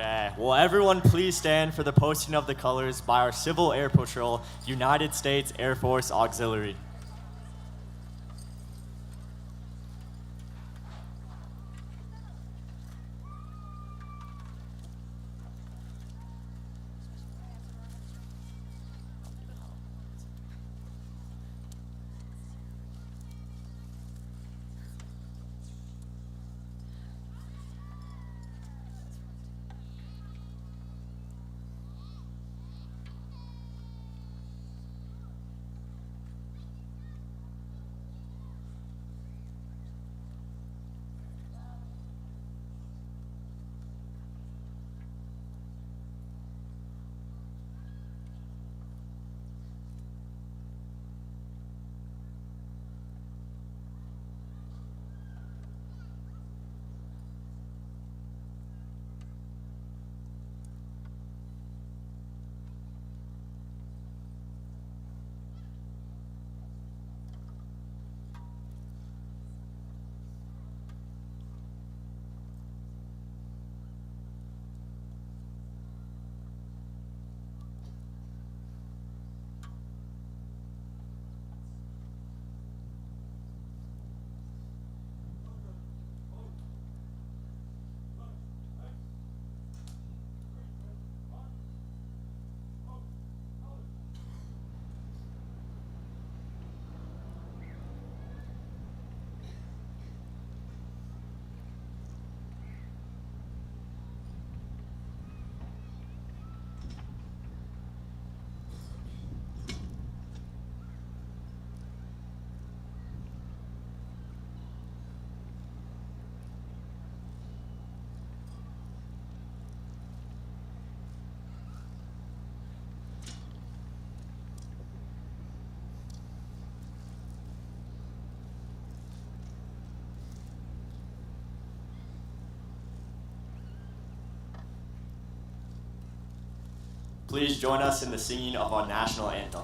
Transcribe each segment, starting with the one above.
Okay, will everyone please stand for the posting of the colors by our Civil Air Patrol, United States Air Force Auxiliary. Please join us in the singing of our national anthem.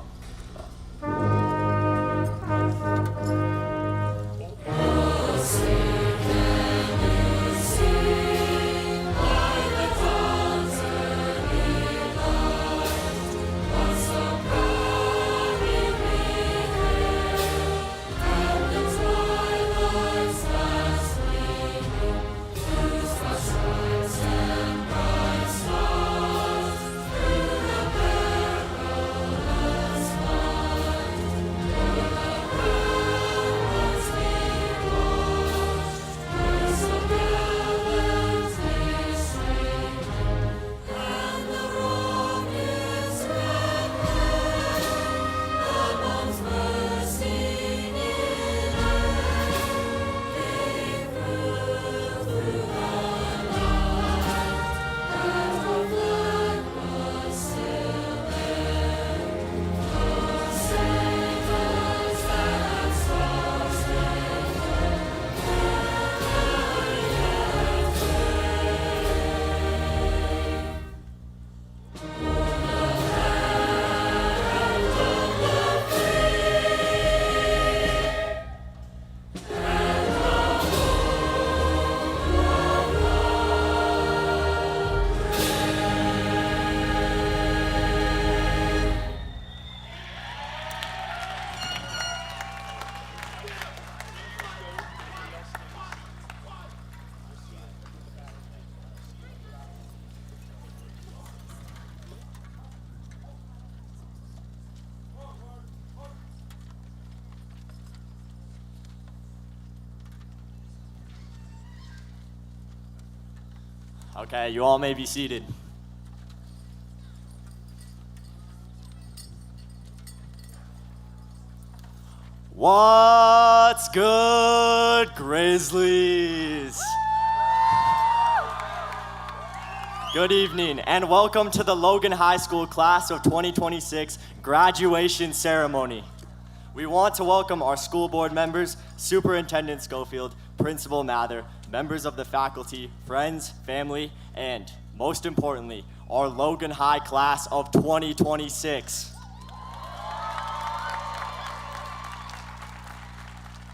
Okay, you all may be seated. What's good, Grizzlies? Good evening, and welcome to the Logan High School Class of 2026 graduation ceremony. We want to welcome our school board members, Superintendent Schofield, Principal Mather, members of the faculty, friends, family, and most importantly, our Logan High Class of 2026.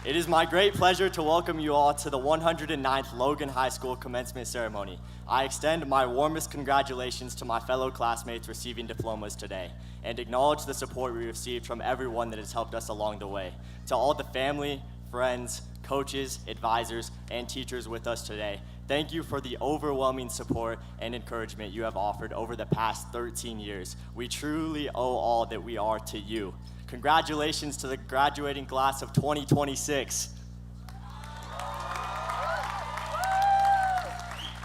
It is my great pleasure to welcome you all to the 109th Logan High School commencement ceremony. I extend my warmest congratulations to my fellow classmates receiving diplomas today and acknowledge the support we received from everyone that has helped us along the way. To all the family, friends, coaches, advisors, and teachers with us today, thank you for the overwhelming support and encouragement you have offered over the past 13 years. We truly owe all that we are to you. Congratulations to the graduating class of 2026.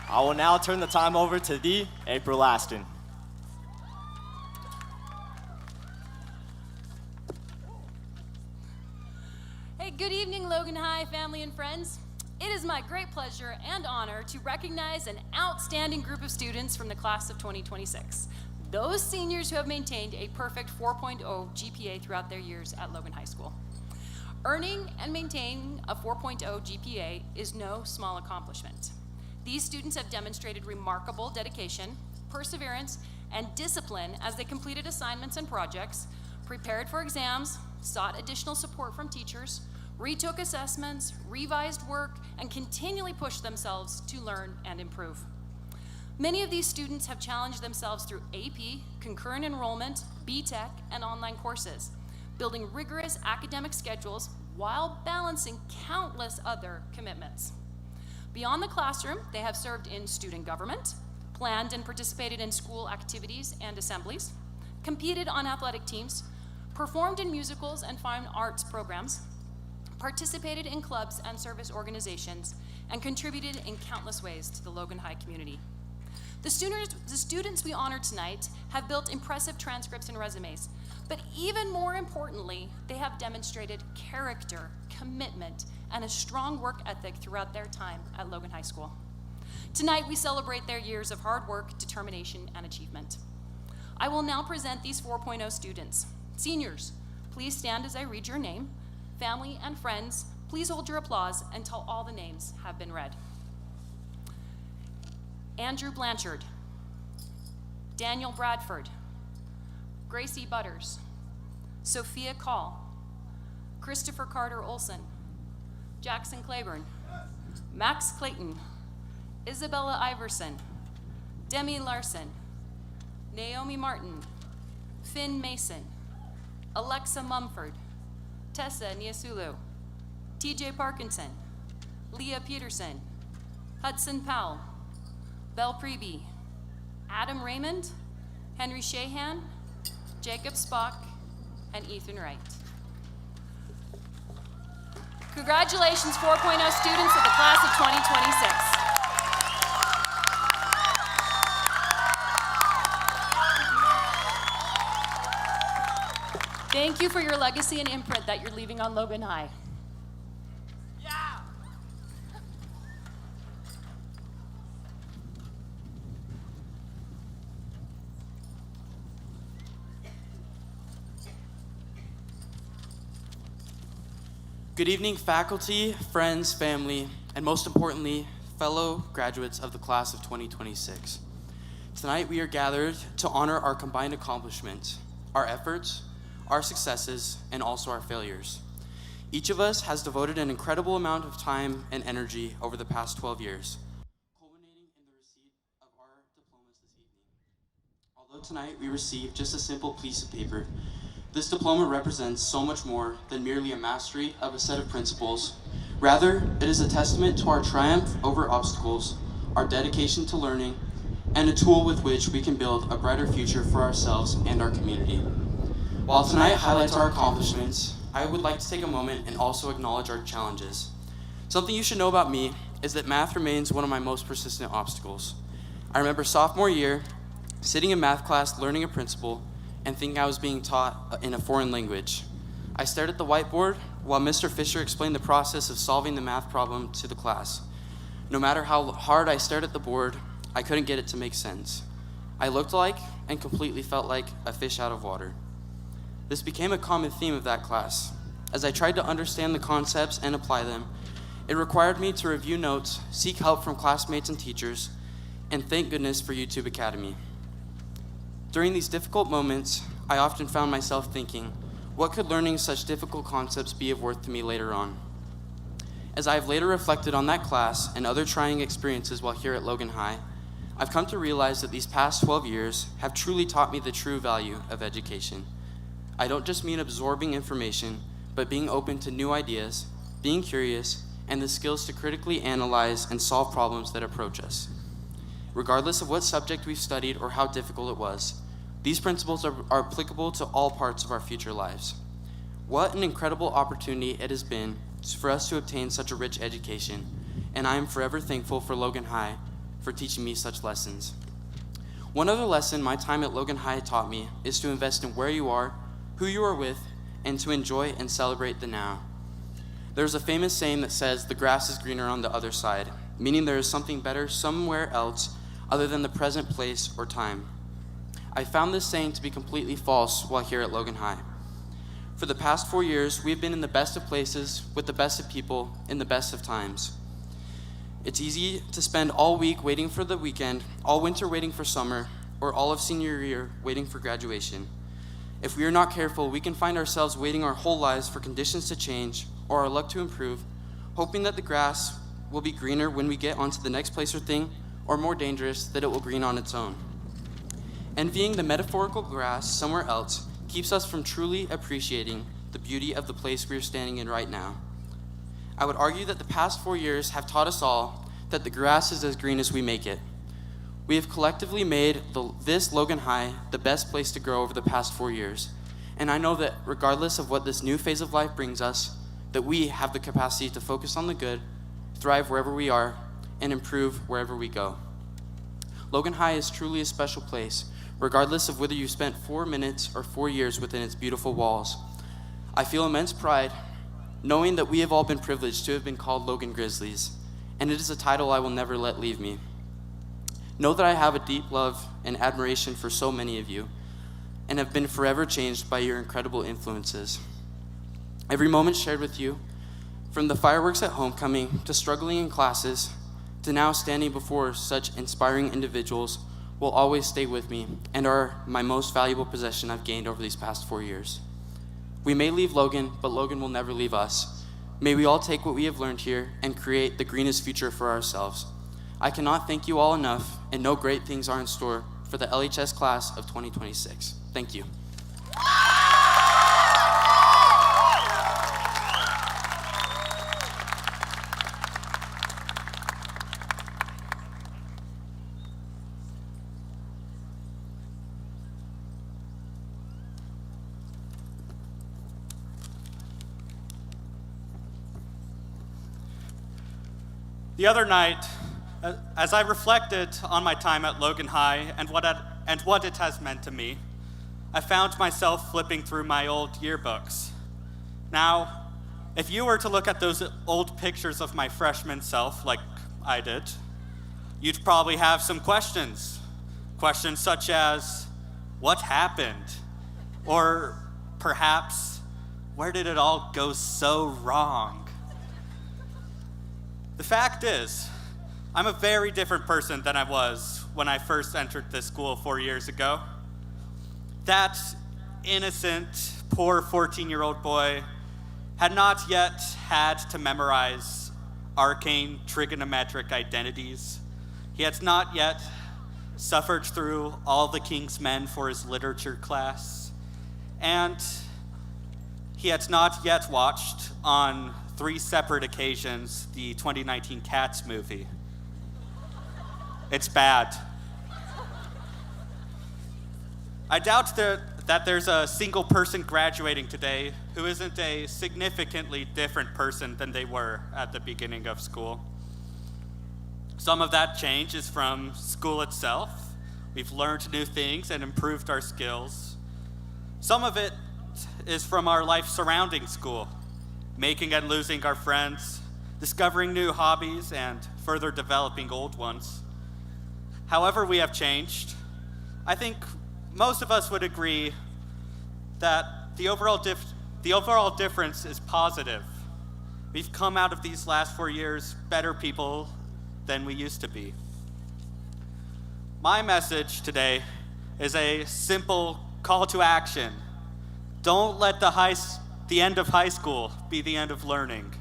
I will now turn the time over to the April Aston. Hey, good evening, Logan High family and friends. It is my great pleasure and honor to recognize an outstanding group of students from the class of 2026. Those seniors who have maintained a perfect 4.0 GPA throughout their years at Logan High School. Earning and maintaining a 4.0 GPA is no small accomplishment. These students have demonstrated remarkable dedication, perseverance, and discipline as they completed assignments and projects, prepared for exams, sought additional support from teachers, retook assessments, revised work, and continually pushed themselves to learn and improve. Many of these students have challenged themselves through AP, concurrent enrollment, BTech, and online courses, building rigorous academic schedules while balancing countless other commitments. Beyond the classroom, they have served in student government, planned and participated in school activities and assemblies, competed on athletic teams, performed in musicals and fine arts programs, participated in clubs and service organizations, and contributed in countless ways to the Logan High community. The students we honor tonight have built impressive transcripts and resumes, but even more importantly, they have demonstrated character, commitment, and a strong work ethic throughout their time at Logan High School. Tonight, we celebrate their years of hard work, determination, and achievement. I will now present these 4.0 students. Seniors, please stand as I read your name. Family and friends, please hold your applause until all the names have been read. Andrew Blanchard, Daniel Bradford, Gracie Butters, Sophia Call, Christopher Carter Olson, Jackson Claiborne, Max Clayton, Isabella Iverson, Demi Larson, Naomi Martin, Finn Mason, Alexa Mumford, Tessa Niasulu, TJ Parkinson, Leah Peterson, Hudson Powell, Belle Preby, Adam Raymond, Henry Shahan, Jacob Spock, and Ethan Wright. Congratulations, 4.0 students of the class of 2026. Thank you for your legacy and imprint that you're leaving on Logan High. Good evening, faculty, friends, family, and most importantly, fellow graduates of the class of 2026. Tonight, we are gathered to honor our combined accomplishments, our efforts, our successes, and also our failures. Each of us has devoted an incredible amount of time and energy over the past 12 years, culminating in the receipt of our diplomas this evening. Although tonight we received just a simple piece of paper, this diploma represents so much more than merely a mastery of a set of principles. Rather, it is a testament to our triumph over obstacles, our dedication to learning, and a tool with which we can build a brighter future for ourselves and our community. While tonight highlights our accomplishments, I would like to take a moment and also acknowledge our challenges. Something you should know about me is that math remains one of my most persistent obstacles. I remember sophomore year, sitting in math class learning a principle and thinking I was being taught in a foreign language. I stared at the whiteboard while Mr. Fisher explained the process of solving the math problem to the class. No matter how hard I stared at the board, I couldn't get it to make sense. I looked like and completely felt like a fish out of water. This became a common theme of that class. As I tried to understand the concepts and apply them, it required me to review notes, seek help from classmates and teachers, and thank goodness for YouTube Academy. During these difficult moments, I often found myself thinking, what could learning such difficult concepts be of worth to me later on? As I have later reflected on that class and other trying experiences while here at Logan High, I've come to realize that these past 12 years have truly taught me the true value of education. I don't just mean absorbing information, but being open to new ideas, being curious, and the skills to critically analyze and solve problems that approach us. Regardless of what subject we've studied or how difficult it was, these principles are applicable to all parts of our future lives. What an incredible opportunity it has been for us to obtain such a rich education, and I am forever thankful for Logan High for teaching me such lessons. One other lesson my time at Logan High taught me is to invest in where you are, who you are with, and to enjoy and celebrate the now. There's a famous saying that says, "The grass is greener on the other side," meaning there is something better somewhere else other than the present place or time. I found this saying to be completely false while here at Logan High. For the past 4 years, we've been in the best of places, with the best of people, in the best of times. It's easy to spend all week waiting for the weekend, all winter waiting for summer, or all of senior year waiting for graduation. If we are not careful, we can find ourselves waiting our whole lives for conditions to change or our luck to improve, hoping that the grass will be greener when we get onto the next place or thing, or more dangerous, that it will green on its own. Envying the metaphorical grass somewhere else keeps us from truly appreciating the beauty of the place we are standing in right now. I would argue that the past 4 years have taught us all that the grass is as green as we make it. We have collectively made this Logan High the best place to grow over the past 4 years. And I know that regardless of what this new phase of life brings us, that we have the capacity to focus on the good, thrive wherever we are, and improve wherever we go. Logan High is truly a special place, regardless of whether you spent 4 minutes or 4 years within its beautiful walls. I feel immense pride knowing that we have all been privileged to have been called Logan Grizzlies, and it is a title I will never let leave me. Know that I have a deep love and admiration for so many of you, and have been forever changed by your incredible influences. Every moment shared with you, from the fireworks at homecoming to struggling in classes, to now standing before such inspiring individuals, will always stay with me and are my most valuable possession I've gained over these past 4 years. We may leave Logan, but Logan will never leave us. May we all take what we have learned here and create the greenest future for ourselves. I cannot thank you all enough, and know great things are in store for the LHS class of 2026. Thank you. The other night, as I reflected on my time at Logan High and what it has meant to me, I found myself flipping through my old yearbooks. Now, if you were to look at those old pictures of my freshman self, like I did, you'd probably have some questions. Questions such as, what happened? Or perhaps, where did it all go so wrong? The fact is, I'm a very different person than I was when I first entered this school 4 years ago. That innocent, poor 14-year-old boy had not yet had to memorize arcane trigonometric identities. He had not yet suffered through all the king's men for his literature class. And he had not yet watched, on 3 separate occasions, the 2019 Cats movie. It's bad. I doubt that there's a single person graduating today who isn't a significantly different person than they were at the beginning of school. Some of that change is from school itself. We've learned new things and improved our skills. Some of it is from our life surrounding school, making and losing our friends, discovering new hobbies, and further developing old ones. However we have changed, I think most of us would agree that the overall difference is positive. We've come out of these last 4 years better people than we used to be. My message today is a simple call to action. Don't let the end of high school be the end of learning.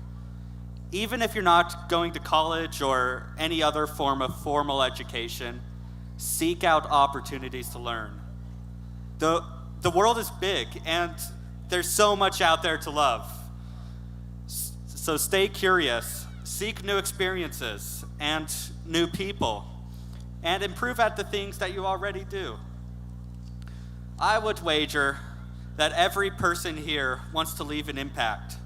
Even if you're not going to college or any other form of formal education, seek out opportunities to learn. The world is big, and there's so much out there to love. So stay curious, seek new experiences and new people, and improve at the things that you already do. I would wager that every person here wants to leave an impact,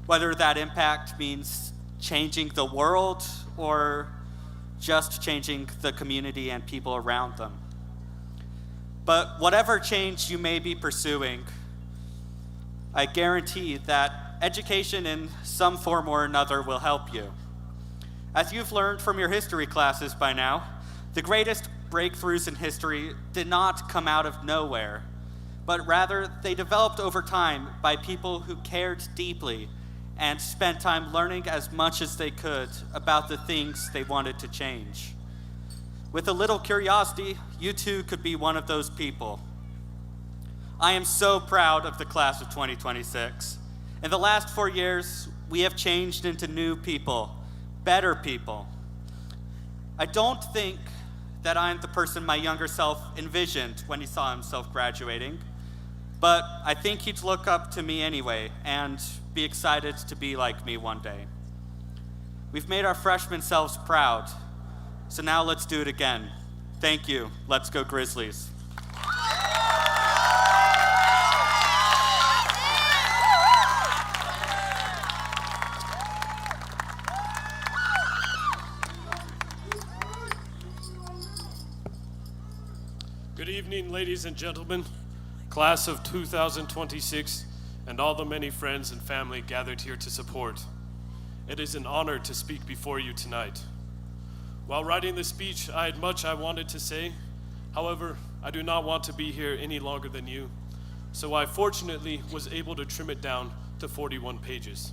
whether that impact means changing the world or just changing the community and people around them. But whatever change you may be pursuing, I guarantee that education in some form or another will help you. As you've learned from your history classes by now, the greatest breakthroughs in history did not come out of nowhere, but rather they developed over time by people who cared deeply and spent time learning as much as they could about the things they wanted to change. With a little curiosity, you too could be one of those people. I am so proud of the class of 2026. In the last 4 years, we have changed into new people, better people. I don't think that I'm the person my younger self envisioned when he saw himself graduating, but I think he'd look up to me anyway and be excited to be like me one day. We've made our freshman selves proud, so now let's do it again. Thank you. Let's go Grizzlies. Good evening, ladies and gentlemen, class of 2026, and all the many friends and family gathered here to support. It is an honor to speak before you tonight. While writing this speech, I had much I wanted to say. However, I do not want to be here any longer than you, so I fortunately was able to trim it down to 41 pages.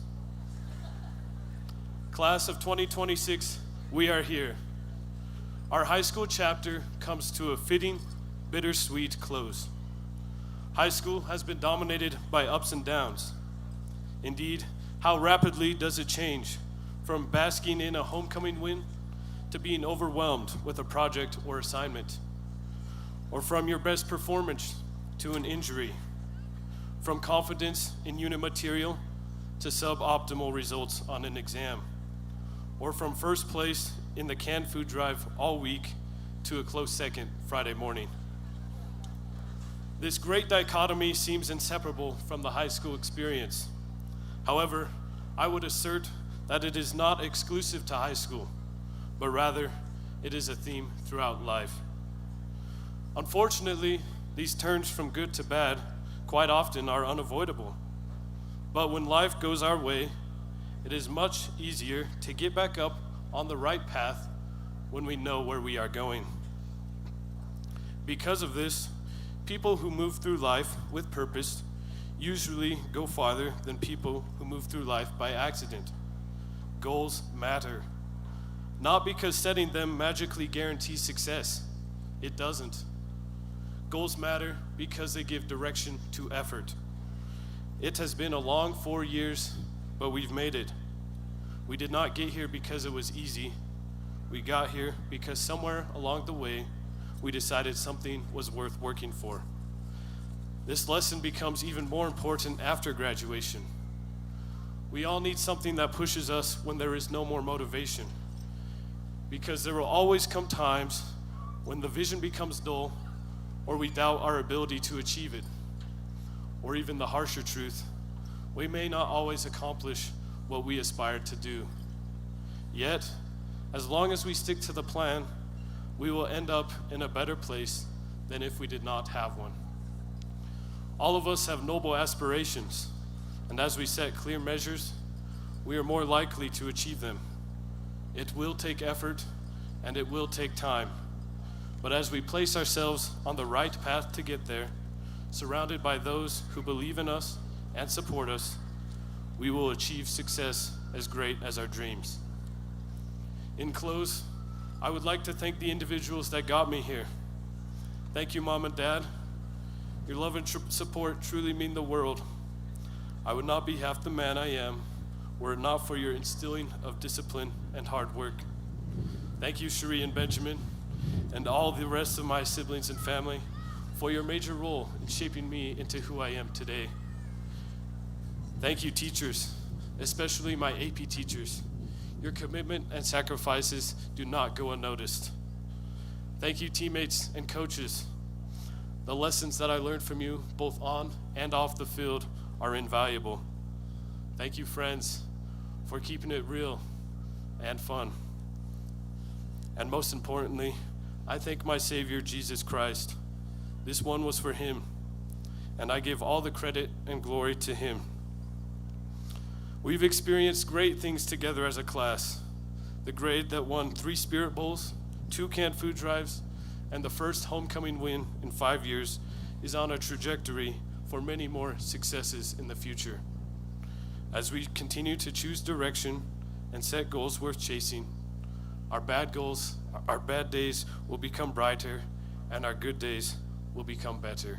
Class of 2026, we are here. Our high school chapter comes to a fitting, bittersweet close. High school has been dominated by ups and downs. Indeed, how rapidly does it change from basking in a homecoming win to being overwhelmed with a project or assignment, or from your best performance to an injury, from confidence in unit material to suboptimal results on an exam, or from first place in the canned food drive all week to a close second Friday morning. This great dichotomy seems inseparable from the high school experience. However, I would assert that it is not exclusive to high school, but rather it is a theme throughout life. Unfortunately, these turns from good to bad quite often are unavoidable. But when life goes our way, it is much easier to get back up on the right path when we know where we are going. Because of this, people who move through life with purpose usually go farther than people who move through life by accident. Goals matter. Not because setting them magically guarantees success. It doesn't. Goals matter because they give direction to effort. It has been a long 4 years, but we've made it. We did not get here because it was easy. We got here because somewhere along the way, we decided something was worth working for. This lesson becomes even more important after graduation. We all need something that pushes us when there is no more motivation, because there will always come times when the vision becomes dull or we doubt our ability to achieve it. Or even the harsher truth, we may not always accomplish what we aspire to do. Yet, as long as we stick to the plan, we will end up in a better place than if we did not have one. All of us have noble aspirations, and as we set clear measures, we are more likely to achieve them. It will take effort, and it will take time. But as we place ourselves on the right path to get there, surrounded by those who believe in us and support us, we will achieve success as great as our dreams. In close, I would like to thank the individuals that got me here. Thank you, Mom and Dad. Your love and support truly mean the world. I would not be half the man I am were it not for your instilling of discipline and hard work. Thank you, Cherie and Benjamin, and all the rest of my siblings and family for your major role in shaping me into who I am today. Thank you, teachers, especially my AP teachers. Your commitment and sacrifices do not go unnoticed. Thank you, teammates and coaches. The lessons that I learned from you, both on and off the field, are invaluable. Thank you, friends, for keeping it real and fun. And most importantly, I thank my Savior, Jesus Christ. This one was for him, and I give all the credit and glory to him. We've experienced great things together as a class. The grade that won 3 Spirit Bowls, 2 canned food drives, and the first homecoming win in 5 years is on a trajectory for many more successes in the future. As we continue to choose direction and set goals worth chasing, our bad days will become brighter, and our good days will become better.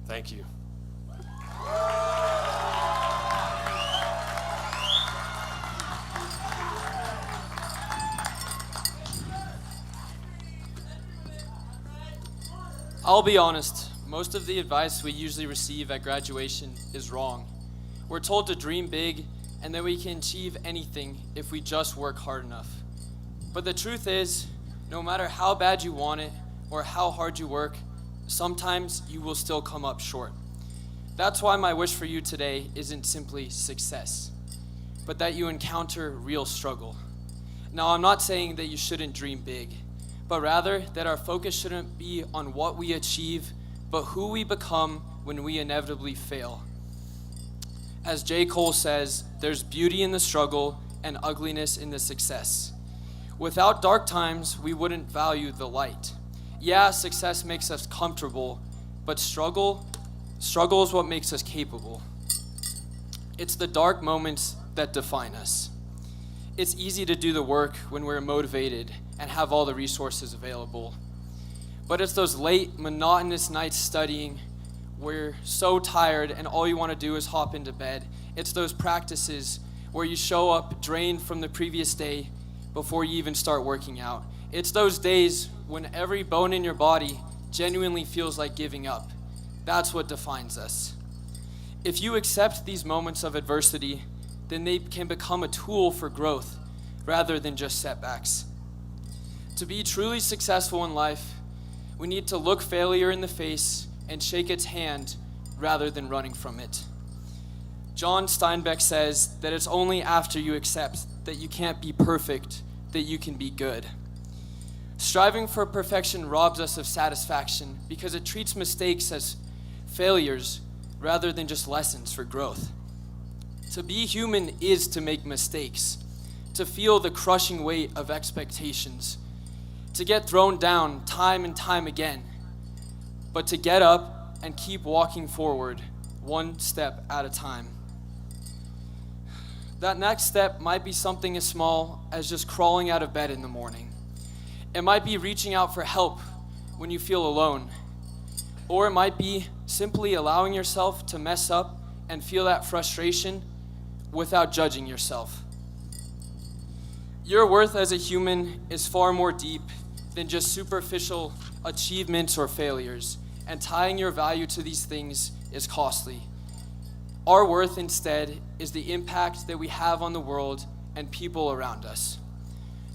Thank you. I'll be honest, most of the advice we usually receive at graduation is wrong. We're told to dream big and that we can achieve anything if we just work hard enough. But the truth is, no matter how bad you want it or how hard you work, sometimes you will still come up short. That's why my wish for you today isn't simply success, but that you encounter real struggle. Now, I'm not saying that you shouldn't dream big, but rather that our focus shouldn't be on what we achieve, but who we become when we inevitably fail. As J. Cole says, there's beauty in the struggle and ugliness in the success. Without dark times, we wouldn't value the light. Yeah, success makes us comfortable, but struggle is what makes us capable. It's the dark moments that define us. It's easy to do the work when we're motivated and have all the resources available. But it's those late, monotonous nights studying where you're so tired and all you want to do is hop into bed. It's those practices where you show up drained from the previous day before you even start working out. It's those days when every bone in your body genuinely feels like giving up. That's what defines us. If you accept these moments of adversity, then they can become a tool for growth rather than just setbacks. To be truly successful in life, we need to look failure in the face and shake its hand rather than running from it. John Steinbeck says that it's only after you accept that you can't be perfect that you can be good. Striving for perfection robs us of satisfaction because it treats mistakes as failures rather than just lessons for growth. To be human is to make mistakes, to feel the crushing weight of expectations, to get thrown down time and time again, but to get up and keep walking forward one step at a time. That next step might be something as small as just crawling out of bed in the morning. It might be reaching out for help when you feel alone, or it might be simply allowing yourself to mess up and feel that frustration without judging yourself. Your worth as a human is far more deep than just superficial achievements or failures, and tying your value to these things is costly. Our worth instead is the impact that we have on the world and people around us.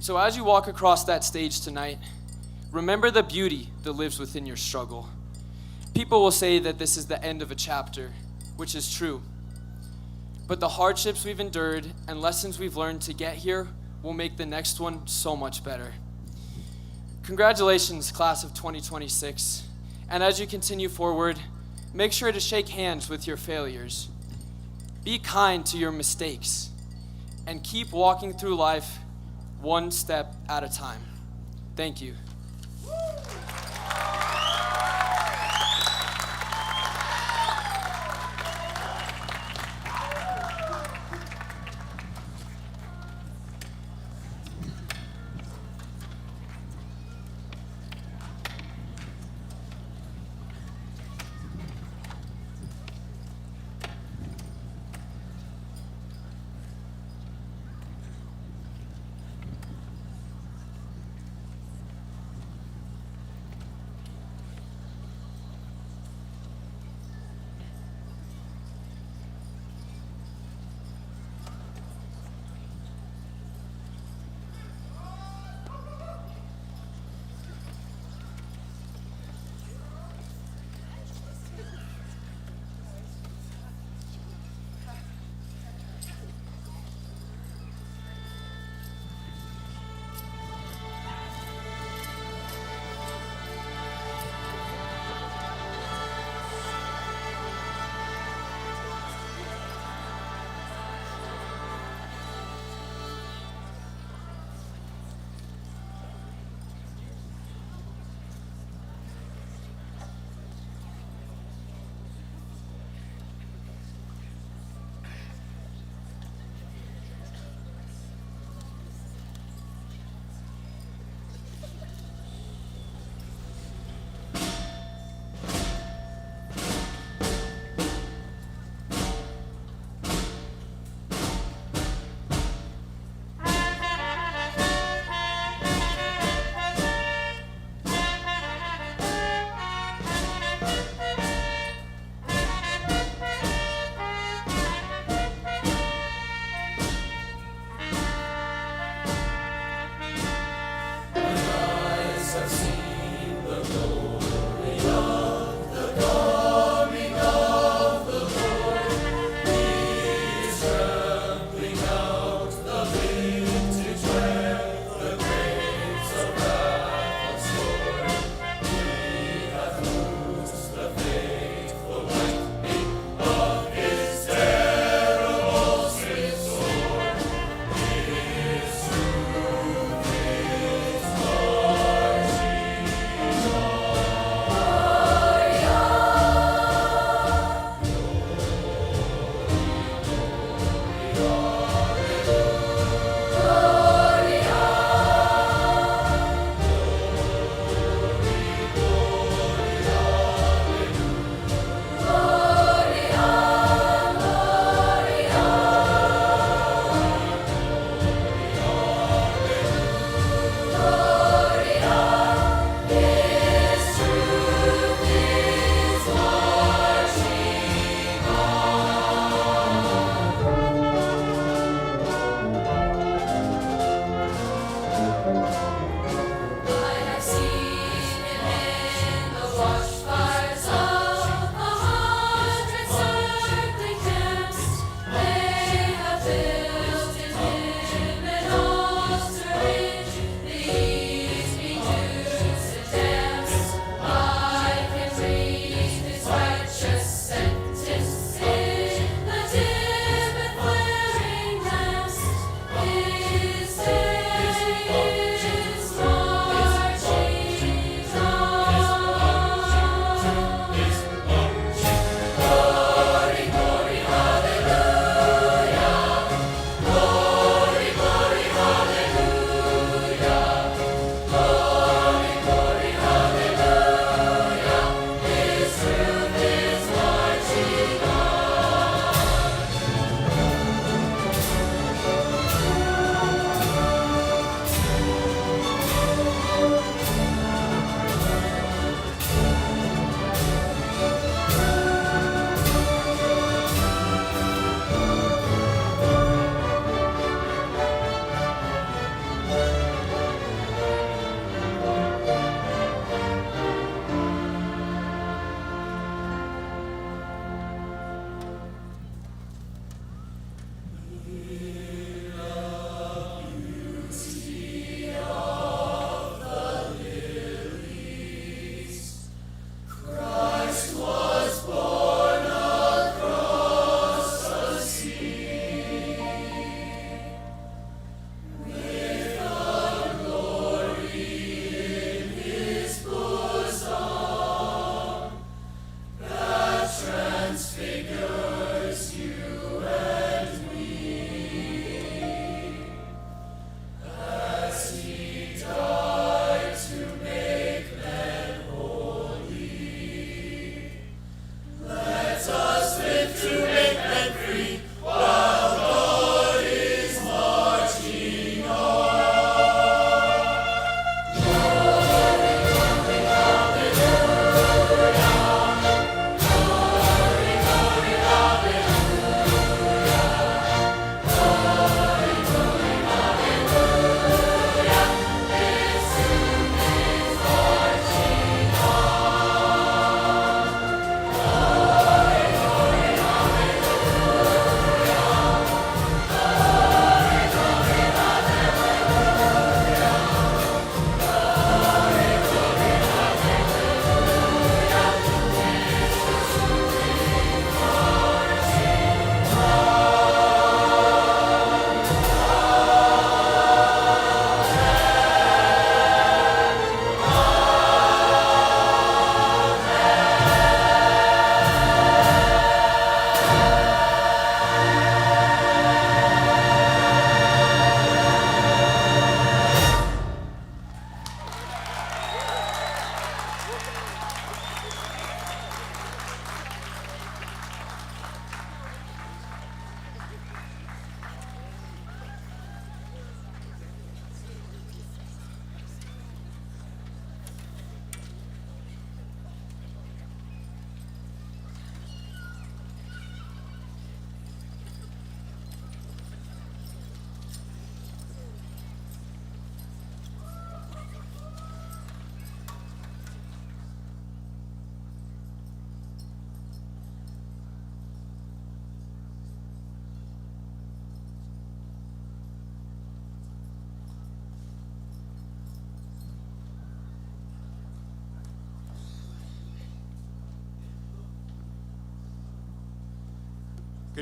So as you walk across that stage tonight, remember the beauty that lives within your struggle. People will say that this is the end of a chapter, which is true. But the hardships we've endured and lessons we've learned to get here will make the next one so much better. Congratulations, class of 2026. And as you continue forward, make sure to shake hands with your failures. Be kind to your mistakes and keep walking through life one step at a time. Thank you.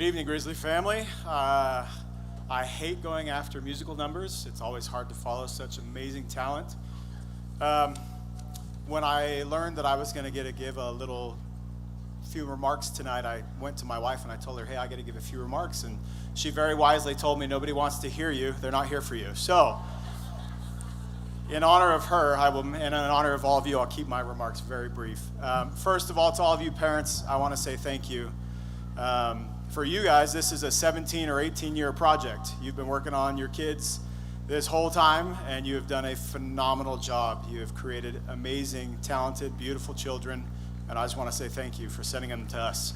Good evening, Grizzly family. I hate going after musical numbers. It's always hard to follow such amazing talent. When I learned that I was going to give a few remarks tonight, I went to my wife and I told her, hey, I got to give a few remarks. And she very wisely told me, nobody wants to hear you. They're not here for you. So, in honor of her, and in honor of all of you, I'll keep my remarks very brief. First of all, to all of you parents, I want to say thank you. For you guys, this is a 17 or 18-year project. You've been working on your kids this whole time, and you have done a phenomenal job. You have created amazing, talented, beautiful children, and I just want to say thank you for sending them to us.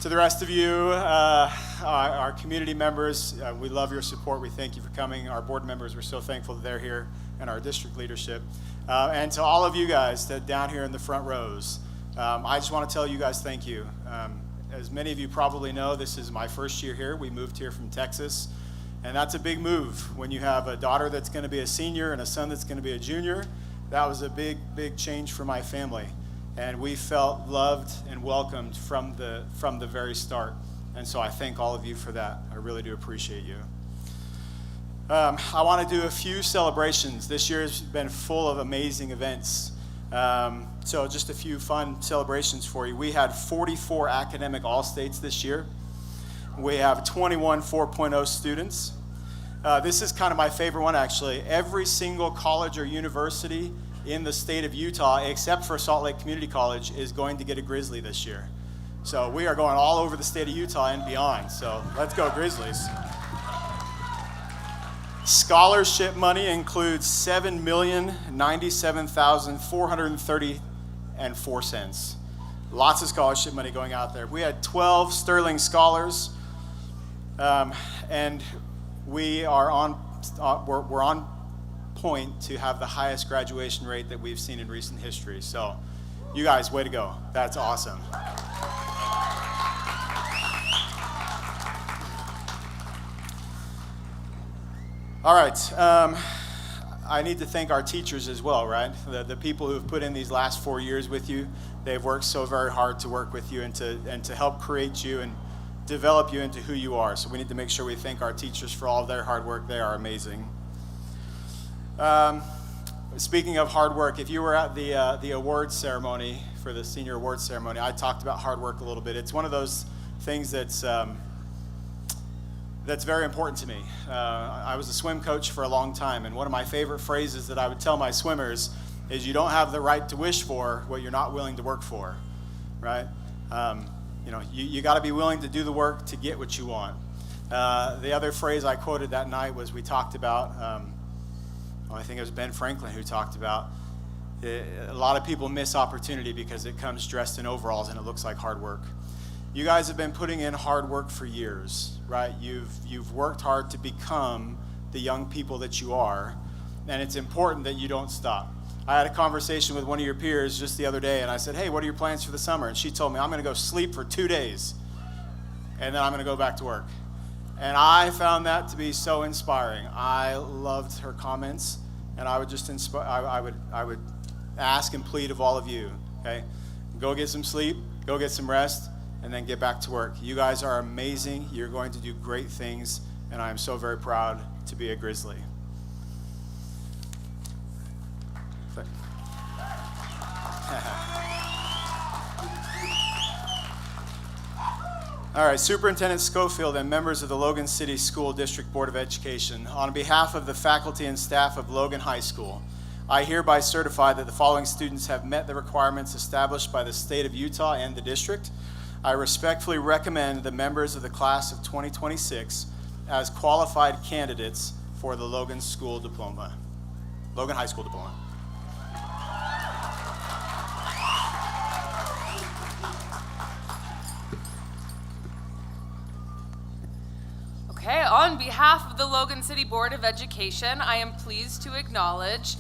To the rest of you, our community members, we love your support. We thank you for coming. Our board members, we're so thankful that they're here, and our district leadership. And to all of you guys that down here in the front rows, I just want to tell you guys thank you. As many of you probably know, this is my first year here. We moved here from Texas, and that's a big move. When you have a daughter that's going to be a senior and a son that's going to be a junior, that was a big, big change for my family. And we felt loved and welcomed from the very start. And so I thank all of you for that. I really do appreciate you. I want to do a few celebrations. This year has been full of amazing events. So just a few fun celebrations for you. We had 44 academic All-States this year. We have 21 4.0 students. This is kind of my favorite one, actually. Every single college or university in the state of Utah, except for Salt Lake Community College, is going to get a Grizzly this year. So we are going all over the state of Utah and beyond. So let's go Grizzlies. Scholarship money includes $7,097,430.04. Lots of scholarship money going out there. We had 12 Sterling Scholars, and we're on point to have the highest graduation rate that we've seen in recent history. So, you guys, way to go. That's awesome. All right, I need to thank our teachers as well, right? The people who have put in these last 4 years with you. They've worked so very hard to work with you and to help create you and develop you into who you are. So we need to make sure we thank our teachers for all of their hard work. They are amazing. Speaking of hard work, if you were at the awards ceremony, for the senior awards ceremony, I talked about hard work a little bit. It's one of those things that's very important to me. I was a swim coach for a long time, and one of my favorite phrases that I would tell my swimmers is, you don't have the right to wish for what you're not willing to work for, right? You got to be willing to do the work to get what you want. The other phrase I quoted that night was, we talked about, I think it was Ben Franklin who talked about, a lot of people miss opportunity because it comes dressed in overalls and it looks like hard work. You guys have been putting in hard work for years, right? You've worked hard to become the young people that you are, and it's important that you don't stop. I had a conversation with one of your peers just the other day, and I said, hey, what are your plans for the summer? And she told me, I'm going to go sleep for 2 days, and then I'm going to go back to work. And I found that to be so inspiring. I loved her comments, and I would just I would ask and plead of all of you, okay? Go get some sleep, go get some rest, and then get back to work. You guys are amazing. You're going to do great things, and I am so very proud to be a Grizzly. All right, Superintendent Schofield and members of the Logan City School District Board of Education, on behalf of the faculty and staff of Logan High School, I hereby certify that the following students have met the requirements established by the state of Utah and the district. I respectfully recommend the members of the class of 2026 as qualified candidates for the Logan High School Diploma. Okay, on behalf of the Logan City Board of Education, I am pleased to acknowledge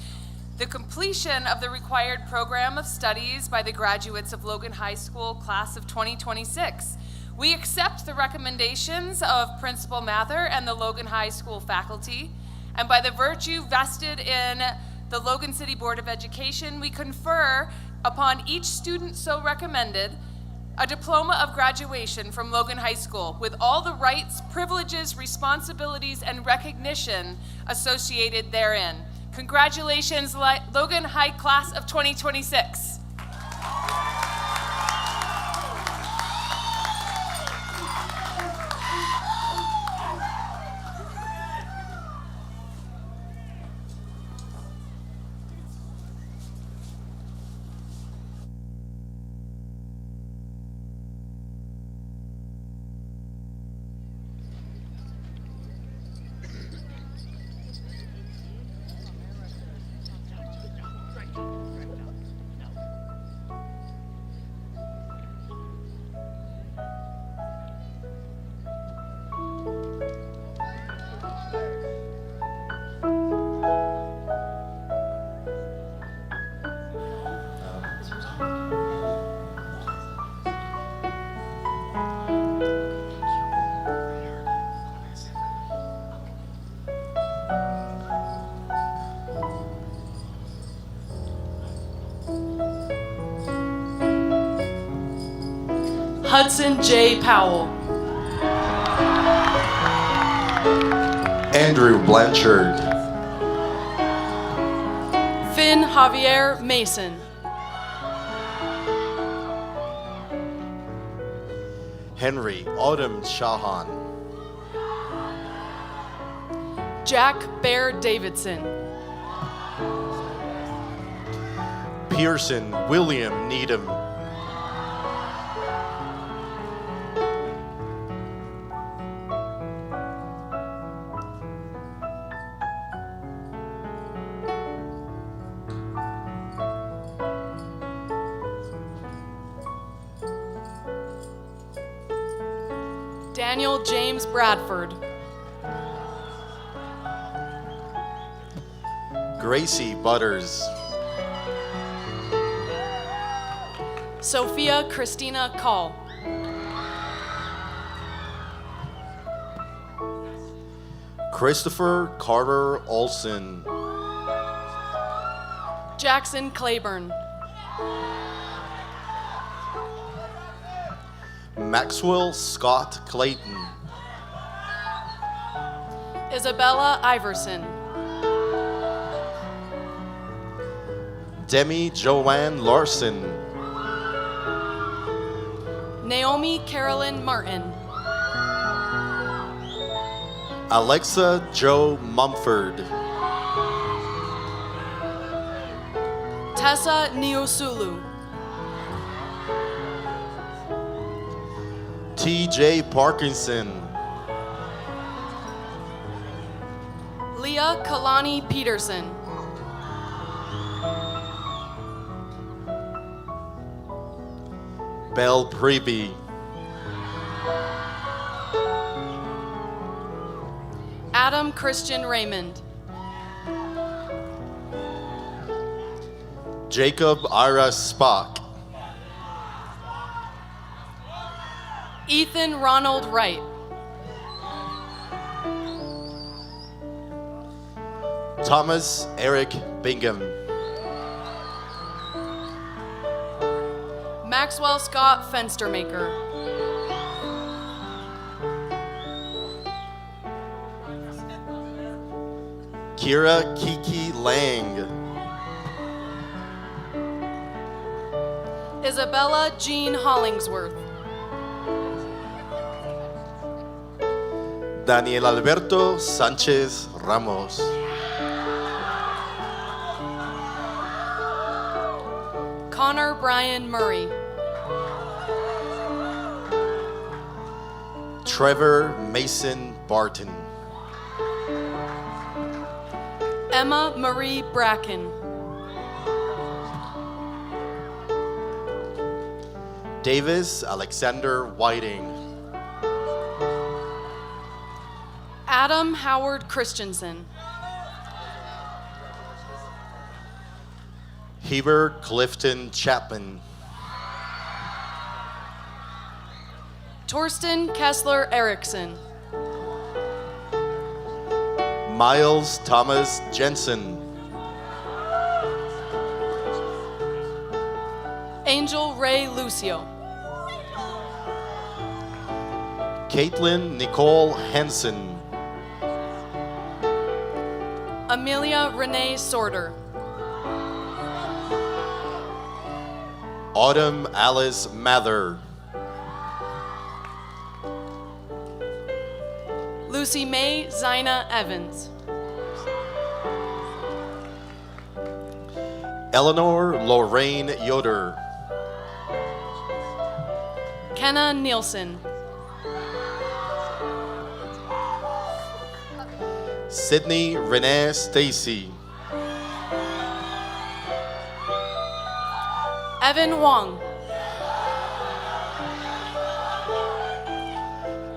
the completion of the required program of studies by the graduates of Logan High School class of 2026. We accept the recommendations of Principal Mather and the Logan High School faculty, and by the virtue vested in the Logan City Board of Education, we confer upon each student so recommended a diploma of graduation from Logan High School with all the rights, privileges, responsibilities, and recognition associated therein. Congratulations, Logan High Class of 2026. Hudson J. Powell. Andrew Blanchard. Finn Javier Mason. Henry Autumn Shahan. Jack Bear Davidson. Pearson William Needham. Daniel James Bradford. Gracie Butters. Sophia Christina Call. Christopher Carter Olson. Jackson Claiborne. Maxwell Scott Clayton. Isabella Iverson. Demi Joanne Larson. Naomi Carolyn Martin. Alexa Joe Mumford. Tessa Niosulu. TJ Parkinson. Leah Kalani Peterson. Belle Preby. Adam Christian Raymond. Jacob Ira Spock. Ethan Ronald Wright. Thomas Eric Bingham. Maxwell Scott Fenstermaker. Kira Kiki Lang. Isabella Jean Hollingsworth. Daniel Alberto Sanchez Ramos. Connor Brian Murray. Trevor Mason Barton. Emma Marie Bracken. Davis Alexander Whiting. Adam Howard Christensen. Heber Clifton Chapman. Torsten Kessler Erickson. Miles Thomas Jensen. Angel Ray Lucio. Caitlin Nicole Henson. Amelia Renee Sorter. Autumn Alice Mather. Lucy Mae Zina Evans. Eleanor Lorraine Yoder. Kenna Nielsen. Sydney Renee Stacy. Evan Wong.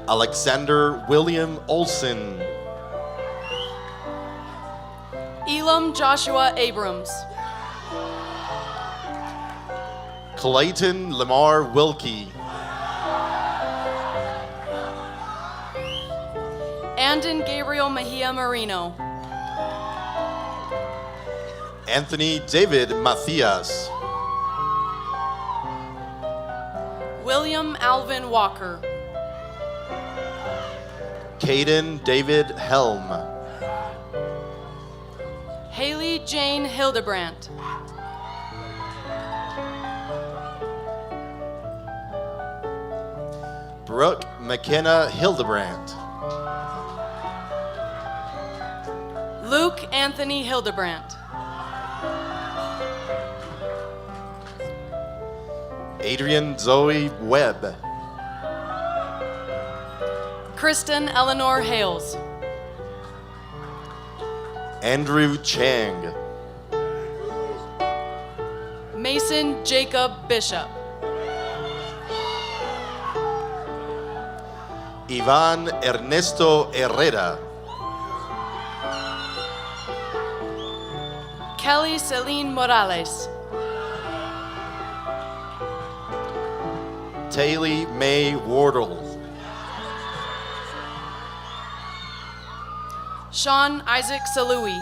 Alexander William Olson. Elam Joshua Abrams. Clayton Lamar Wilkie. Andon Gabriel Mejia Marino. Anthony David Macias. William Alvin Walker. Caden David Helm. Haley Jane Hildebrandt. Brooke McKenna Hildebrandt. Luke Anthony Hildebrandt. Adrian Zoe Webb. Kristen Eleanor Hales. Andrew Chang. Mason Jacob Bishop. Ivan Ernesto Herrera. Kelly Celine Morales. Taylor May Wardle. Sean Isaac Salui.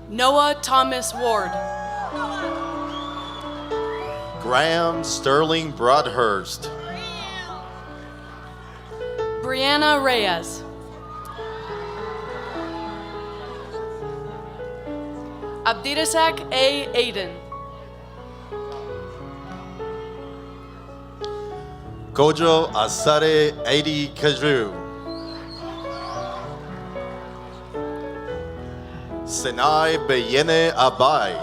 Noah Thomas Ward. Graham Sterling Broadhurst. Brianna Reyes. Abdirasak A. Aiden. Kojo Asare Adi Kaju. Senai Beyene Abai.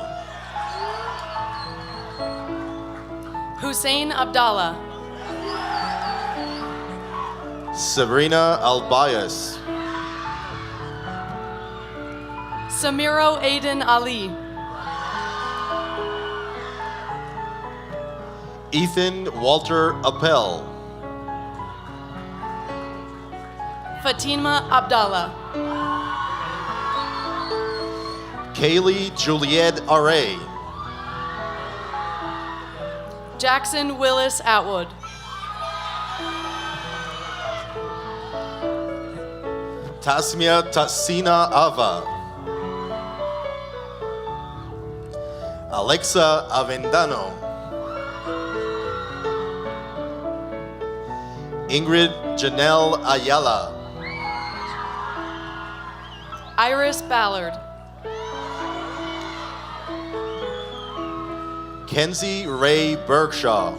Hussein Abdallah. Sabrina Albias. Samiro Aiden Ali. Ethan Walter Appel. Fatima Abdallah. Kaylee Juliet Array. Jackson Willis Atwood. Tasmia Tassina Ava. Alexa Avendano. Ingrid Janelle Ayala. Iris Ballard. Kenzie Ray Berkshaw.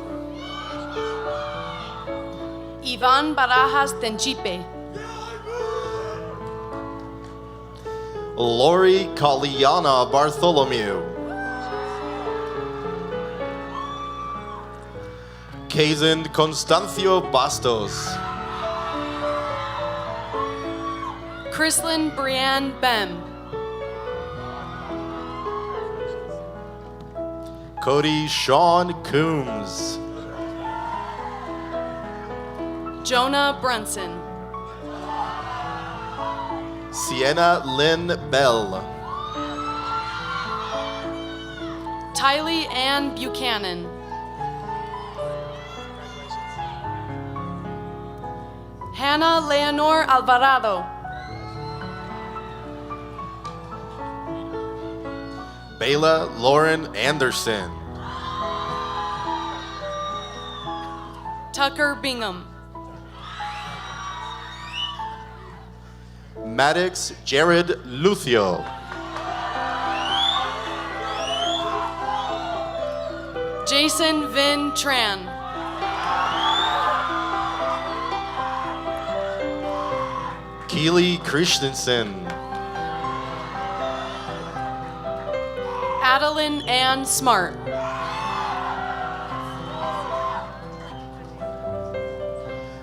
Ivan Barajas Tenchipe. Lori Kaliana Bartholomew. Kazan Constancio Bastos. Chrislyn Brianne Bem. Cody Sean Coombs. Jonah Brunson. Sienna Lynn Bell. Tylee Ann Buchanan. Hannah Leonor Alvarado. Bela Lauren Anderson. Tucker Bingham. Maddox Jared Lucio. Jason Vin Tran. Keely Christensen. Adeline Ann Smart.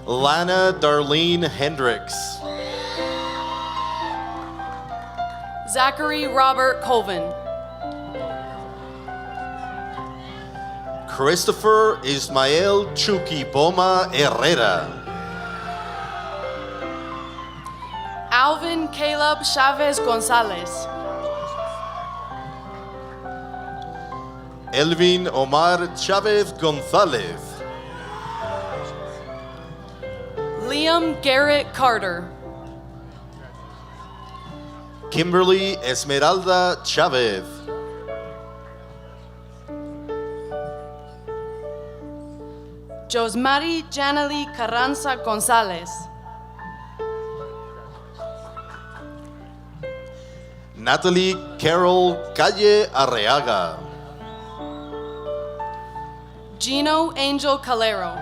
Lana Darlene Hendricks. Zachary Robert Colvin. Christopher Ismael Chucky Boma Herrera. Alvin Caleb Chavez Gonzalez. Elvin Omar Chavez Gonzalez. Liam Garrett Carter. Kimberly Esmeralda Chavez. Josmari Janely Carranza Gonzalez. Natalie Carol Calle Arreaga. Gino Angel Calero.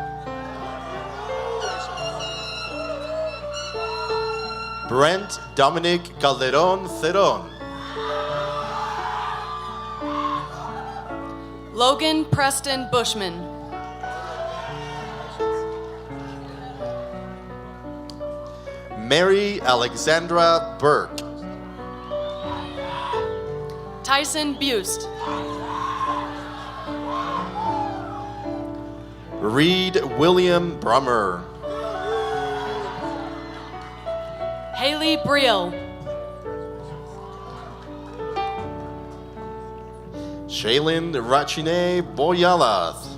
Brent Dominic Calderon Ceron. Logan Preston Bushman. Mary Alexandra Burke. Tyson Buste. Reed William Brummer. Haley Briel. Shaylin Rachine Boyalas.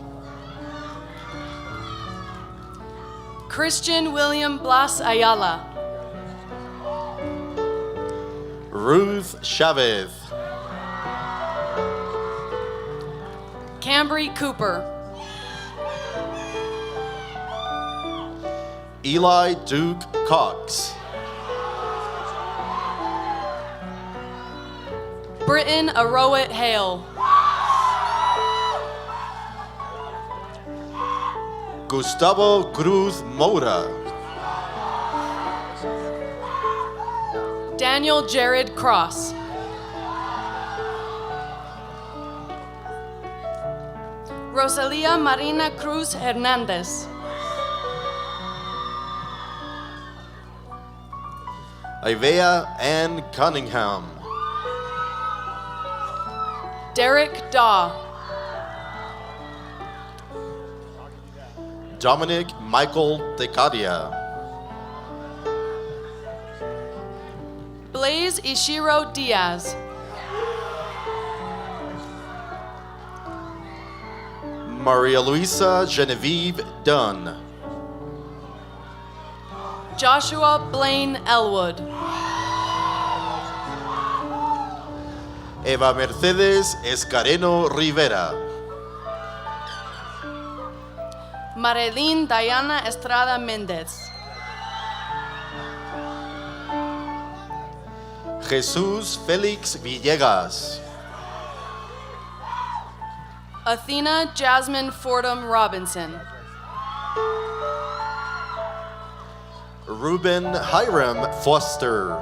Christian William Blas Ayala. Ruth Chavez. Cambry Cooper. Eli Duke Cox. Britton Arowat Hale. Gustavo Cruz Moura. Daniel Jared Cross. Rosalia Marina Cruz Hernandez. Ivea Ann Cunningham. Derek Daw. Dominic Michael Decadia. Blaze Ishiro Diaz. Maria Luisa Genevieve Dunn. Joshua Blaine Elwood. Eva Mercedes Escareno Rivera. Marilyn Diana Estrada Mendez. Jesús Félix Villegas. Athena Jasmine Fordham Robinson. Ruben Hiram Foster.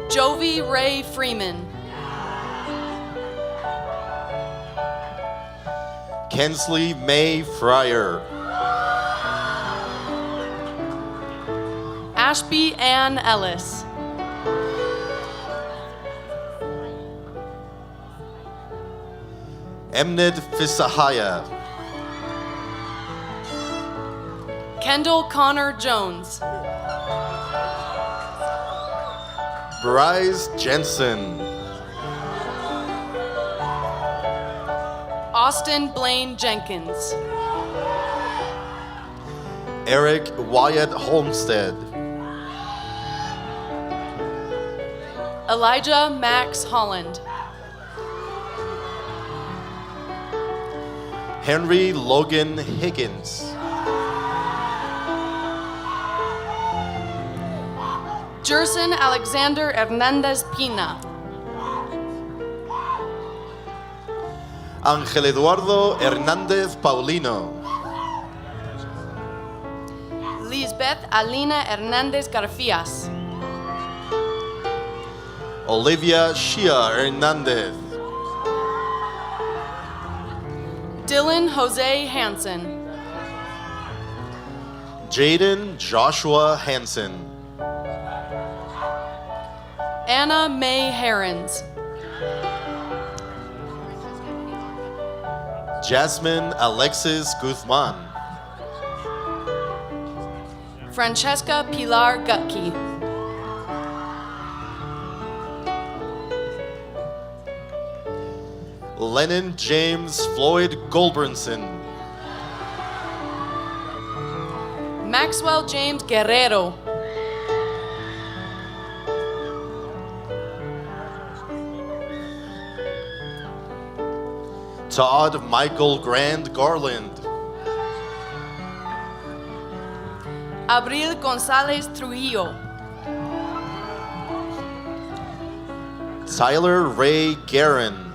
Jovi Ray Freeman. Kensley May Fryer. Ashby Ann Ellis. Emned Fisahaya. Kendall Connor Jones. Bryce Jensen. Austin Blaine Jenkins. Eric Wyatt Homestead. Elijah Max Holland. Henry Logan Higgins. Jerson Alexander Hernandez Pina. Ángel Eduardo Hernández Paulino. Lisbeth Alina Hernandez Garfias. Olivia Shia Hernandez. Dylan Jose Hansen. Jaden Joshua Hansen. Anna May Herons. Jasmine Alexis Guzman. Francesca Pilar Gutke. Lennon James Floyd Goldbranson. Maxwell James Guerrero. Todd Michael Grand Garland. Abril Gonzalez Trujillo. Tyler Ray Guerin.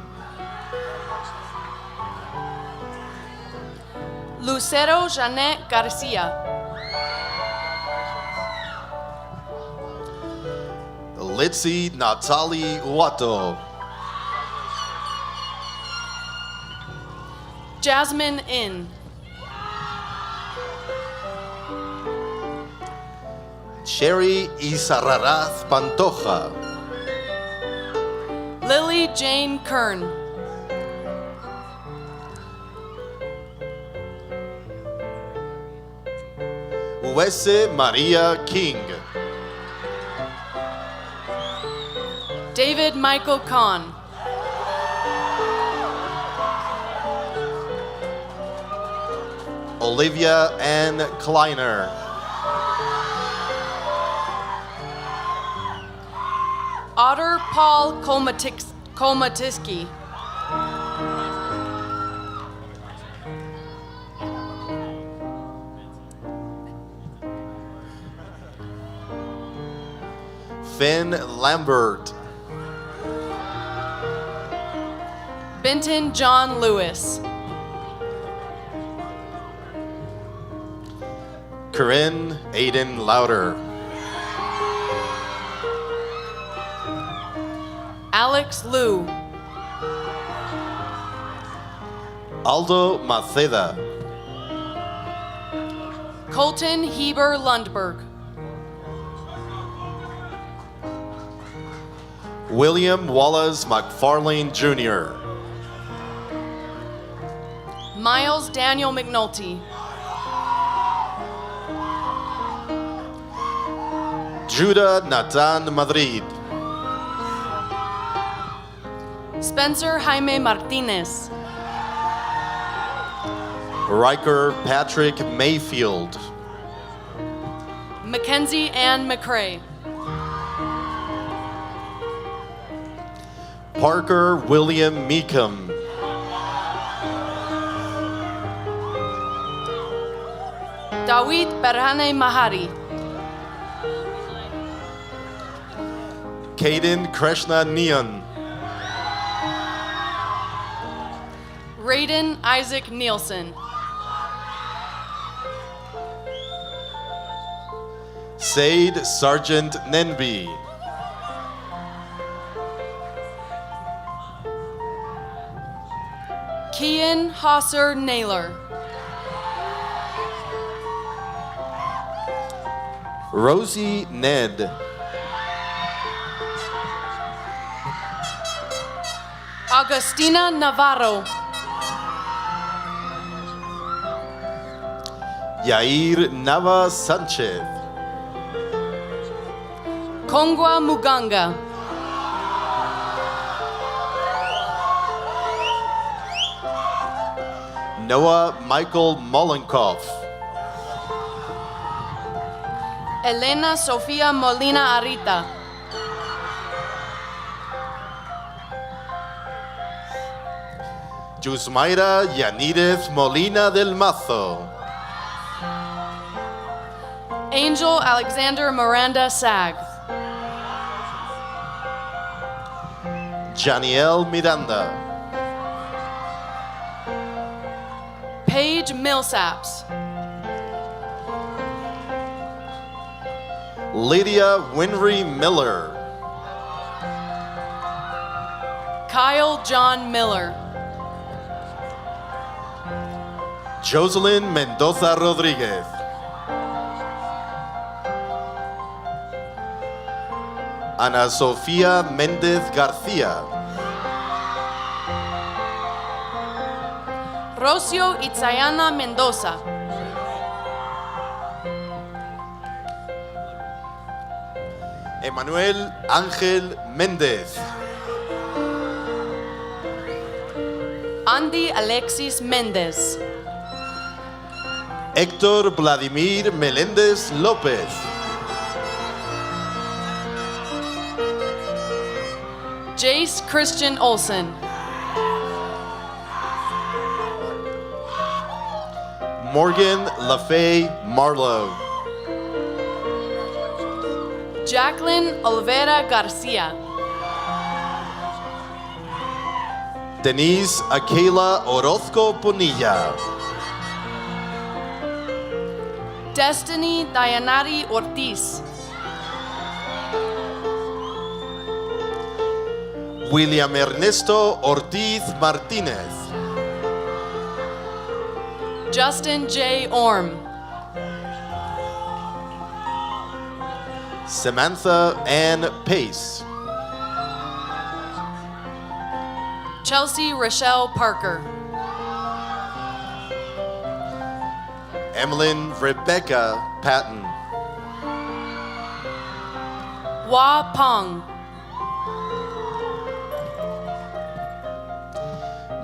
Lucero Janet Garcia. Litzy Natalie Uato. Jasmine In. Sherry Isararath Pantoja. Lily Jane Kern. Uwese Maria King. David Michael Kahn. Olivia Ann Kleiner. Otter Paul Komatiski. Finn Lambert. Benton John Lewis. Corinne Aiden Louder. Alex Liu. Aldo Maceda. Colton Heber Lundberg. William Wallace McFarlane Jr. Miles Daniel McNulty. Judah Nathan Madrid. Spencer Jaime Martinez. Riker Patrick Mayfield. Mackenzie Ann McCrae. Parker William Meekum. Dawit Berhane Mahari. Caden Krishna Neon. Raiden Isaac Nielsen. Said Sergeant Nenby. Kian Hosser Naylor. Rosie Ned. Agustina Navarro. Yair Nava Sanchez. Kongwa Muganga. Noah Michael Mollenkoff. Elena Sofia Molina Arita. Yusmaira Yanírez Molina del Mazo. Angel Alexander Miranda Sag. Janiel Miranda. Paige Millsaps. Lydia Winry Miller. Kyle John Miller. Jocelyn Mendoza Rodriguez. Ana Sofía Méndez García. Rocio Itzayana Mendoza. Emanuel Ángel Méndez. Andy Alexis Méndez. Héctor Vladimir Meléndez López. Jace Christian Olson. Morgan LaFay Marlowe. Jacqueline Olvera Garcia. Denise Aquila Orozco Bonilla. Destiny Dayanari Ortiz. William Ernesto Ortiz Martínez. Justin J. Orm. Samantha Ann Pace. Chelsea Rochelle Parker. Emlyn Rebecca Patton. Hua Pong.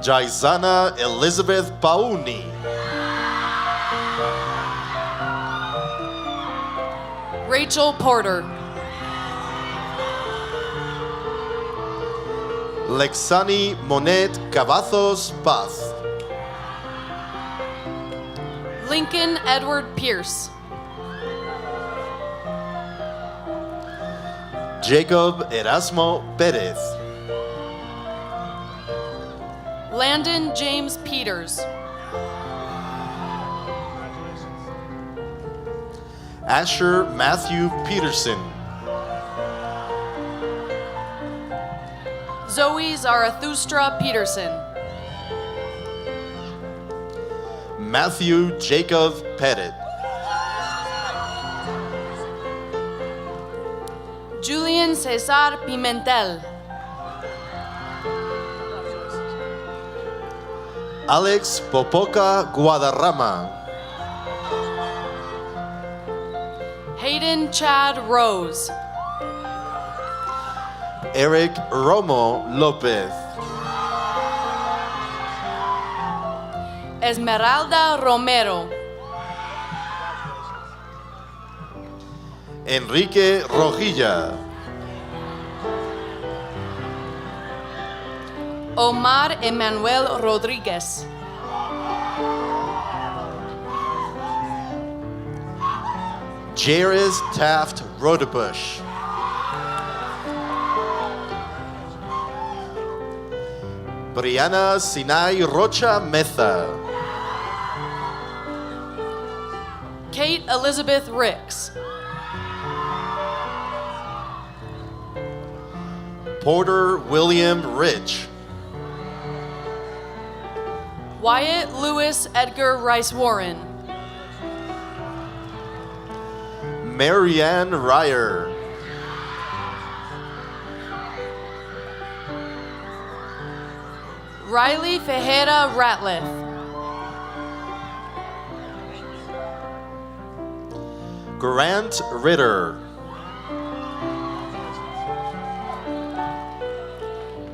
Jaisana Elizabeth Pauni. Rachel Porter. Lexani Monet Cavazos Paz. Lincoln Edward Pierce. Jacob Erasmo Pérez. Landon James Peters. Asher Matthew Peterson. Zoe Zarathustra Peterson. Matthew Jacob Pettit. Julian Cesar Pimentel. Alex Popoca Guadarrama. Hayden Chad Rose. Eric Romo Lopez. Esmeralda Romero. Enrique Rojilla. Omar Emanuel Rodriguez. Jairus Taft Rodebush. Brianna Sinai Rocha Meza. Kate Elizabeth Ricks. Porter William Rich. Wyatt Lewis Edgar Rice Warren. Marianne Ryer. Riley Fejera Ratliff. Grant Ritter.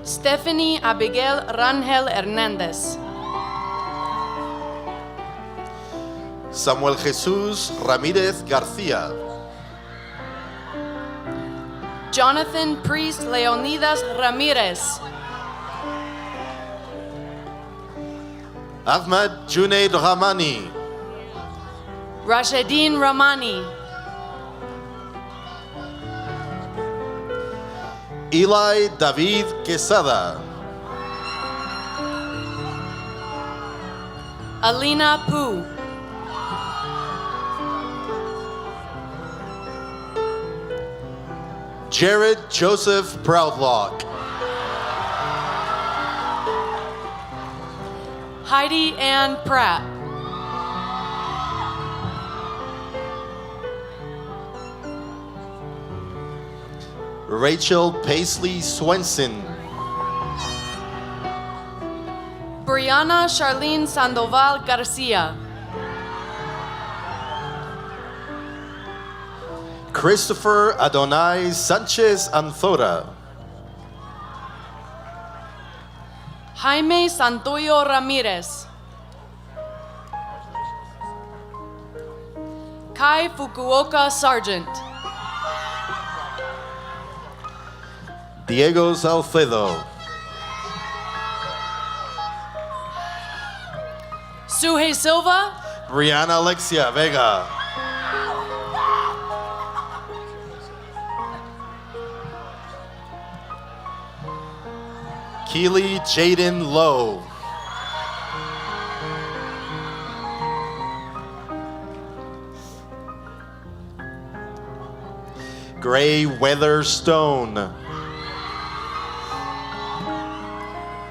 Stephanie Abigail Rangel Hernandez. Samuel Jesus Ramírez García. Jonathan Priest Leonidas Ramirez. Ahmad Junaid Rahmani, Rashidin Ramani, Eli David Quesada, Alina Pu, Jared Joseph Proudlock, Heidi Ann Pratt, Rachel Paisley Swenson, Brianna Charlene Sandoval Garcia, Christopher Adonai Sanchez Anthora, Jaime Santoyo Ramirez, Kai Fukuoka Sargent, Diego Salcedo, Suhei Silva, Brianna Alexia Vega, Keely Jaden Lowe, Gray Weatherstone,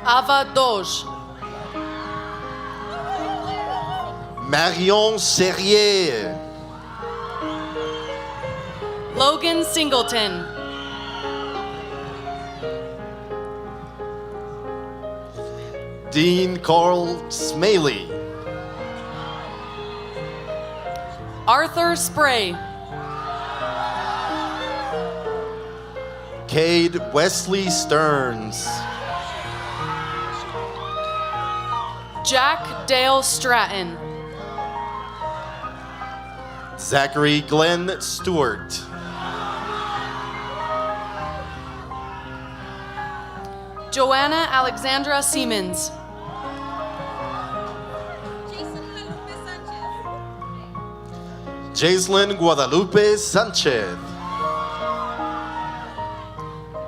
Ava Doge, Marion Serrier, Logan Singleton, Dean Carl Smaley, Arthur Spray, Cade Wesley Stearns, Jack Dale Stratton, Zachary Glenn Stewart, Joanna Alexandra Siemens, Jaislyn Guadalupe Sanchez,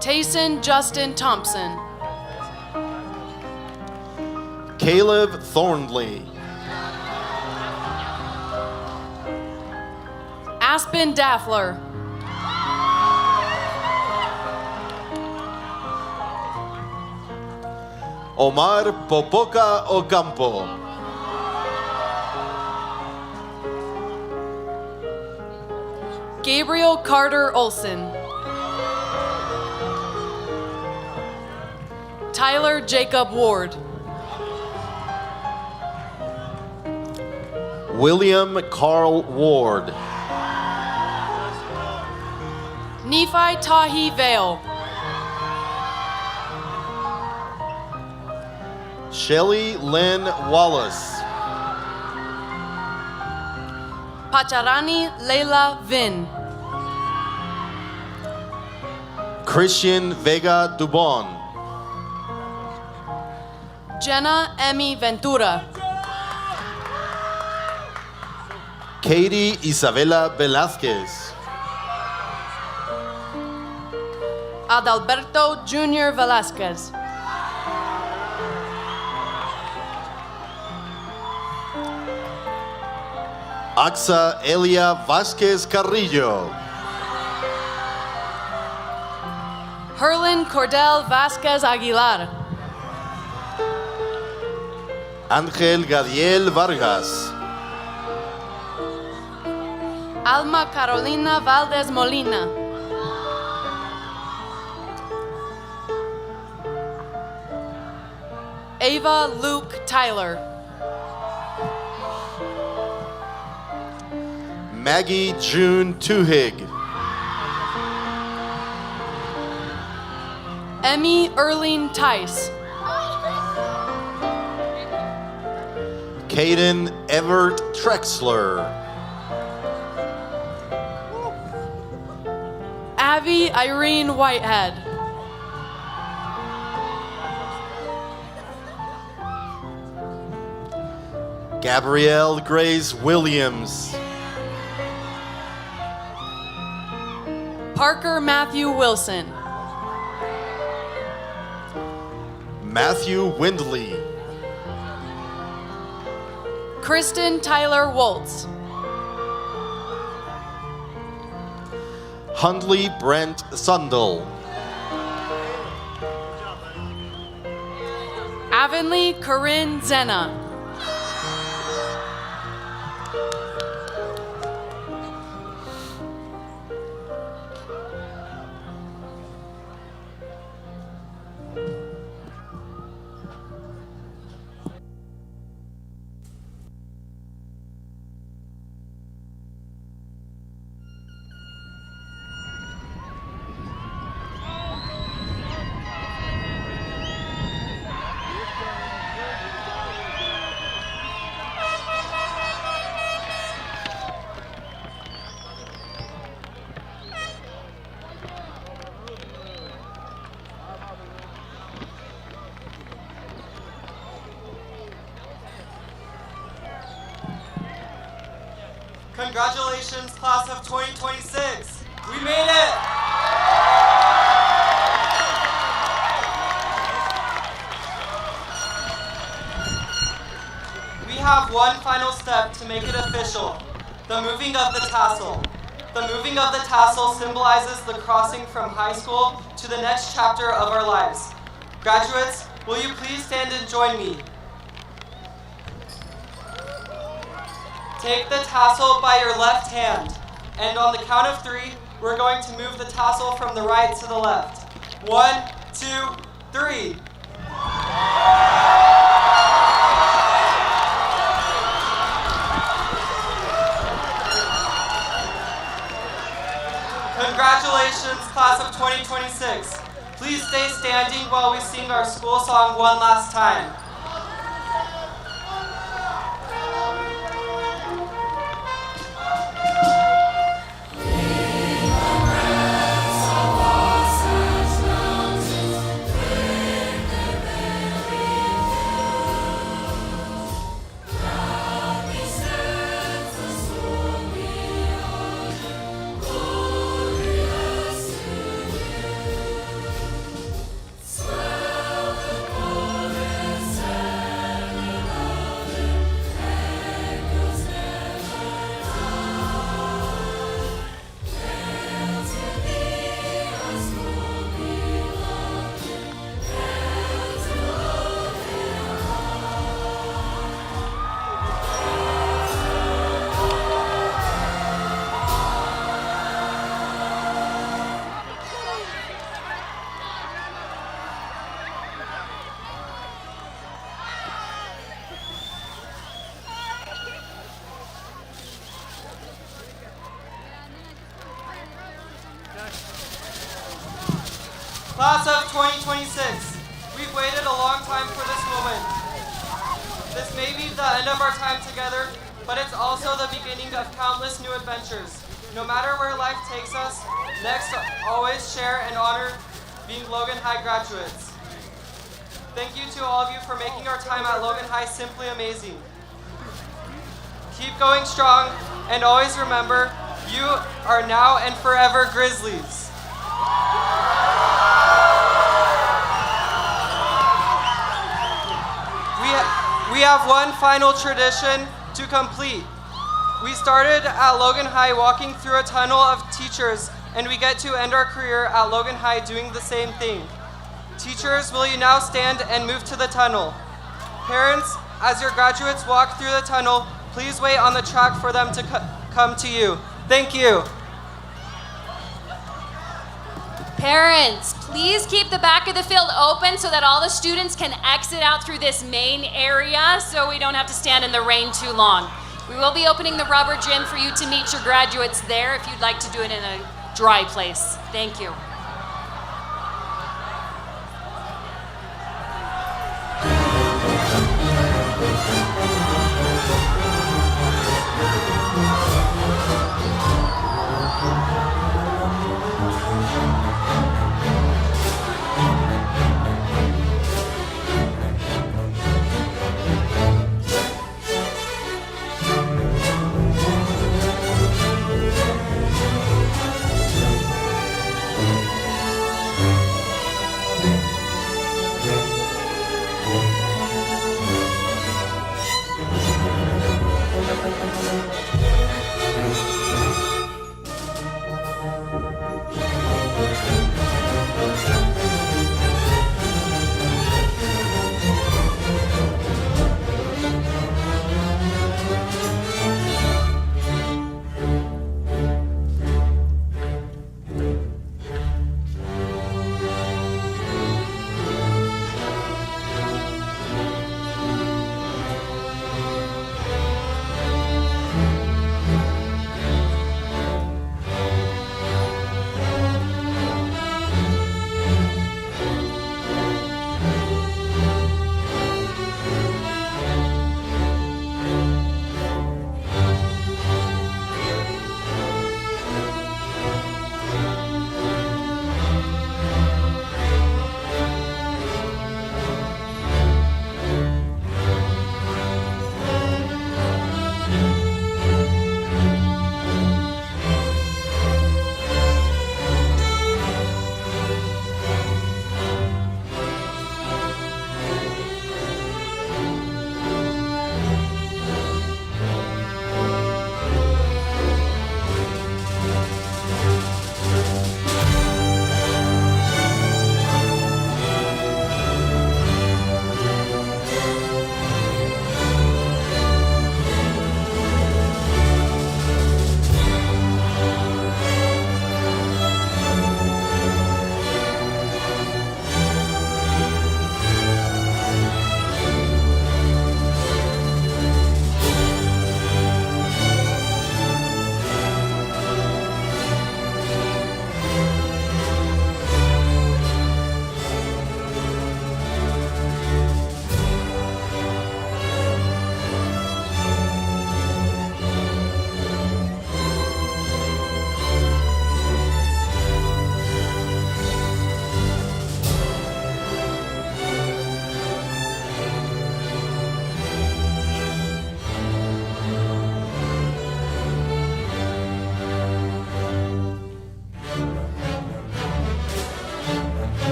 Tayson Justin Thompson, Caleb Thornley, Aspen Daffler, Omar Popoca Ocampo, Gabriel Carter Olson, Tyler Jacob Ward, William Carl Ward, Nephi Tahi Vale, Shelly Lynn Wallace, Pacharani Leila Vin, Christian Vega Dubon, Jenna Emmy Ventura, Katie Isabella Velázquez, Adalberto Jr. Velasquez, Axa Elia Vázquez Carrillo, Herlin Cordell Vasquez Aguilar, Ángel Gadiel Vargas, Alma Carolina Valdez Molina, Ava Luke Tyler, Maggie June Tuhig, Emmy Erling Tice, Caden Everett Trexler, Abby Irene Whitehead, Gabrielle Grace Williams. Parker Matthew Wilson. Matthew Windley. Kristen Tyler Waltz. Hundley Brent Sundell. Avonlea Corinne Zena. Congratulations, class of 2026. We made it! We have one final step to make it official, the moving of the tassel. The moving of the tassel symbolizes the crossing from high school to the next chapter of our lives. Graduates, will you please stand and join me? Take the tassel by your left hand, and on the count of 3, we're going to move the tassel from the right to the left. 1, 2, 3. Congratulations, class of 2026. Please stay standing while we sing our school song one last time. Class of 2026, we've waited a long time for this moment. This may be the end of our time together, but it's also the beginning of countless new adventures. No matter where life takes us, next always share and honor being Logan High graduates. Thank you to all of you for making our time at Logan High simply amazing. Keep going strong, and always remember, you are now and forever Grizzlies. We have one final tradition to complete. We started at Logan High walking through a tunnel of teachers, and we get to end our career at Logan High doing the same thing. Teachers, will you now stand and move to the tunnel? Parents, as your graduates walk through the tunnel, please wait on the track for them to come to you. Thank you. Parents, please keep the back of the field open so that all the students can exit out through this main area so we don't have to stand in the rain too long. We will be opening the rubber gym for you to meet your graduates there if you'd like to do it in a dry place. Thank you.